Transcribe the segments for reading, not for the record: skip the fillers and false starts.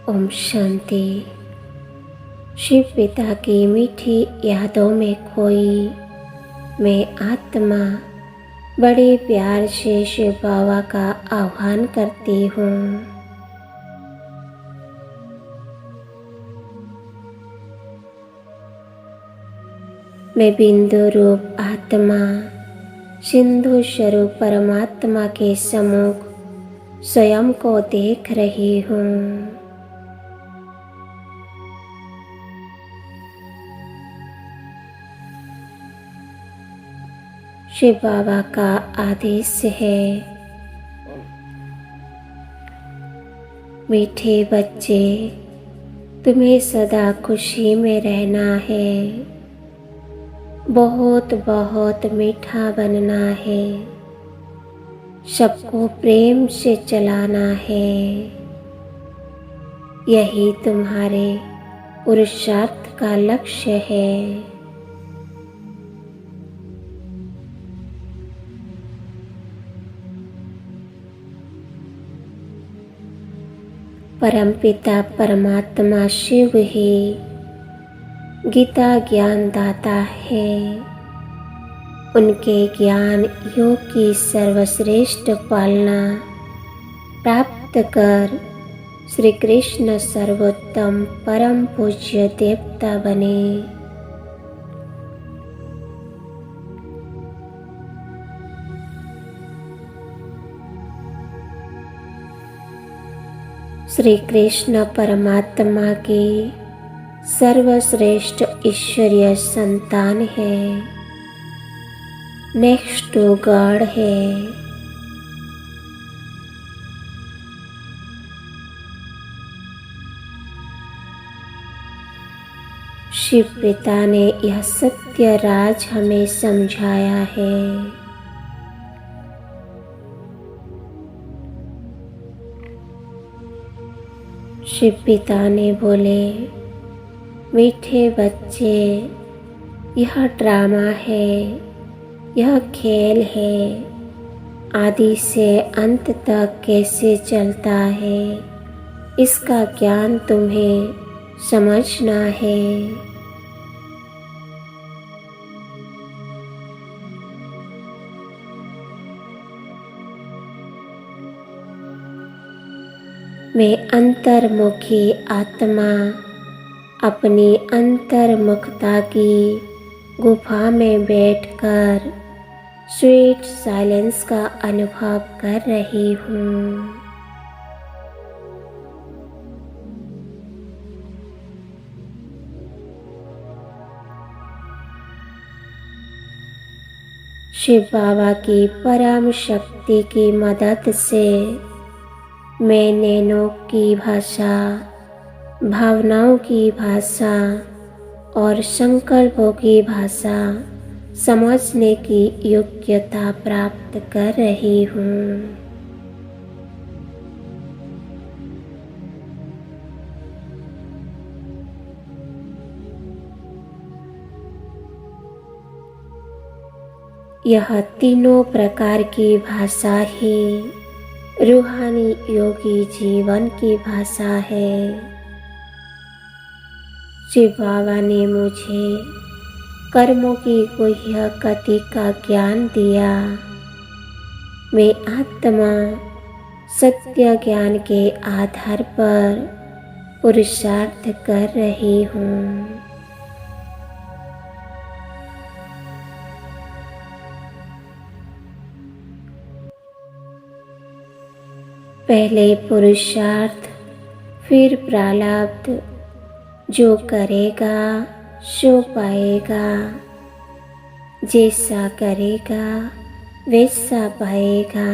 ओम शांति। शिव पिता की मीठी यादों में खोई मैं आत्मा बड़े प्यार से शिव बाबा का आह्वान करती हूँ। मैं बिंदु रूप आत्मा सिंधु स्वरूप परमात्मा के सम्मुख स्वयं को देख रही हूँ। शिव बाबा का आदेश है, मीठे बच्चे, तुम्हें सदा खुशी में रहना है, बहुत बहुत मीठा बनना है, सबको प्रेम से चलाना है। यही तुम्हारे पुरुषार्थ का लक्ष्य है। परमपिता परमात्मा शिव ही गीता ज्ञान दाता है। उनके ज्ञान योग की सर्वश्रेष्ठ पालना प्राप्त कर श्री कृष्ण सर्वोत्तम परम पूज्य देवता बने। श्री कृष्ण परमात्मा की सर्वश्रेष्ठ ईश्वरीय संतान है, नेक्स्ट टू गॉड है। शिव पिता ने यह सत्य राज हमें समझाया है। शिव पिता ने बोले, मीठे बच्चे, यह ड्रामा है, यह खेल है, आदि से अंत तक कैसे चलता है, इसका ज्ञान तुम्हें समझना है। मैं अंतर्मुखी आत्मा अपनी अंतर्मुखता की गुफा में बैठकर स्वीट साइलेंस का अनुभव कर रही हूँ। शिव बाबा की परम शक्ति की मदद से मैं नैनों की भाषा, भावनाओं की भाषा और संकल्पों की भाषा समझने की योग्यता प्राप्त कर रही हूँ। यह तीनों प्रकार की भाषा ही रूहानी योगी जीवन की भाषा है। शिव बाबा ने मुझे कर्मों की गुह्य गति का ज्ञान दिया। मैं आत्मा सत्य ज्ञान के आधार पर पुरुषार्थ कर रही हूँ। पहले पुरुषार्थ, फिर प्रारब्ध। जो करेगा सो पाएगा, जैसा करेगा वैसा पाएगा।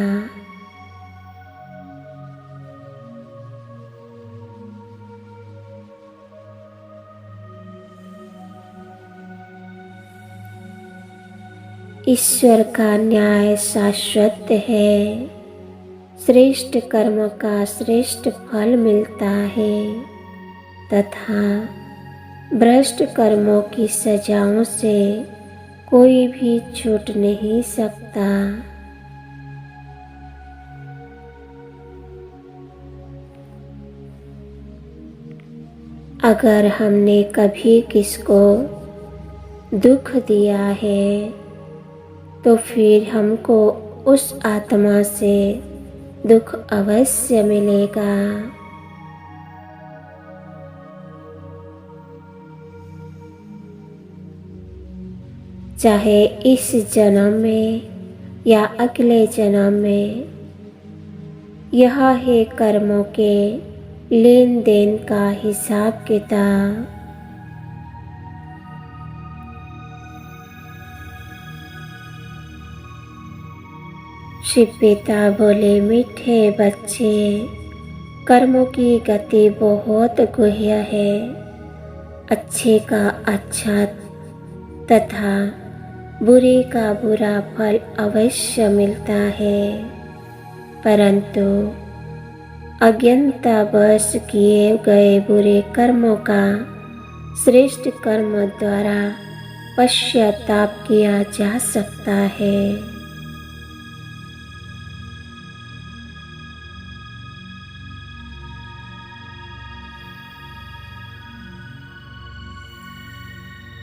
ईश्वर का न्याय शाश्वत है। श्रेष्ठ कर्म का श्रेष्ठ फल मिलता है तथा भ्रष्ट कर्मों की सजाओं से कोई भी छूट नहीं सकता। अगर हमने कभी किसको दुख दिया है तो फिर हमको उस आत्मा से दुख अवश्य मिलेगा। चाहे इस जन्म में या अगले जन्म में। यह है कर्मों के लेन देन का हिसाब किताब। शिव पिता बोले, मीठे बच्चे, कर्मों की गति बहुत गुह्य है। अच्छे का अच्छा तथा बुरे का बुरा फल अवश्य मिलता है, परंतु अज्ञानतावश किए गए बुरे कर्मों का श्रेष्ठ कर्म द्वारा पश्चाताप किया जा सकता है।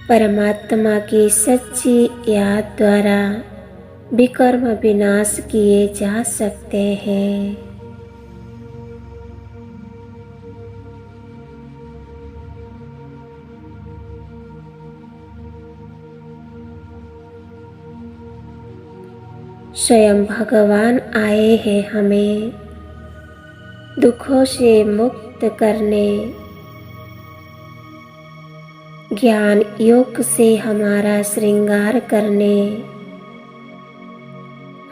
परमात्मा की सच्ची याद द्वारा विकर्म विनाश किए जा सकते हैं। स्वयं भगवान आए हैं हमें दुखों से मुक्त करने, ज्ञान योग से हमारा श्रृंगार करने,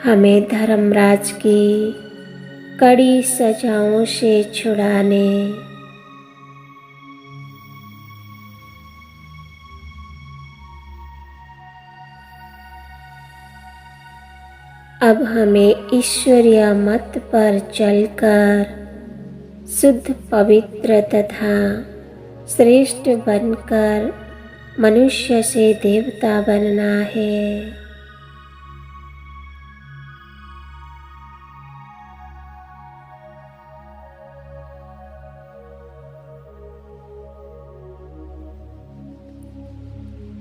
हमें धर्मराज की कड़ी सजाओं से छुड़ाने। अब हमें ईश्वरीय मत पर चलकर शुद्ध पवित्र तथा श्रेष्ठ बनकर मनुष्य से देवता बनना है।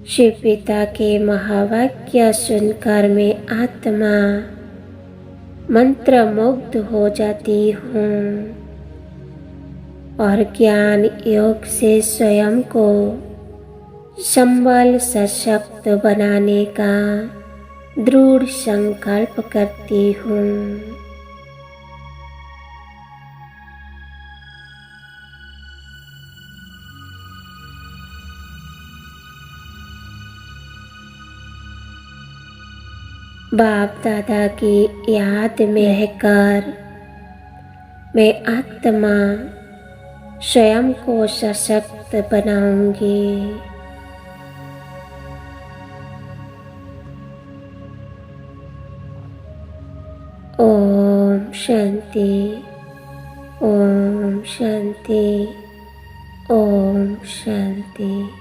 शिव पिता के महावाक्य सुनकर मैं आत्मा मंत्रमुग्ध हो जाती हूँ और ज्ञान योग से स्वयं को संबल सशक्त बनाने का दृढ़ संकल्प करती हूँ। बाप दादा की याद में रहकर मैं आत्मा स्वयं को सशक्त बनाऊंगी। ओम शांति, ओम शांति, ओम शांति।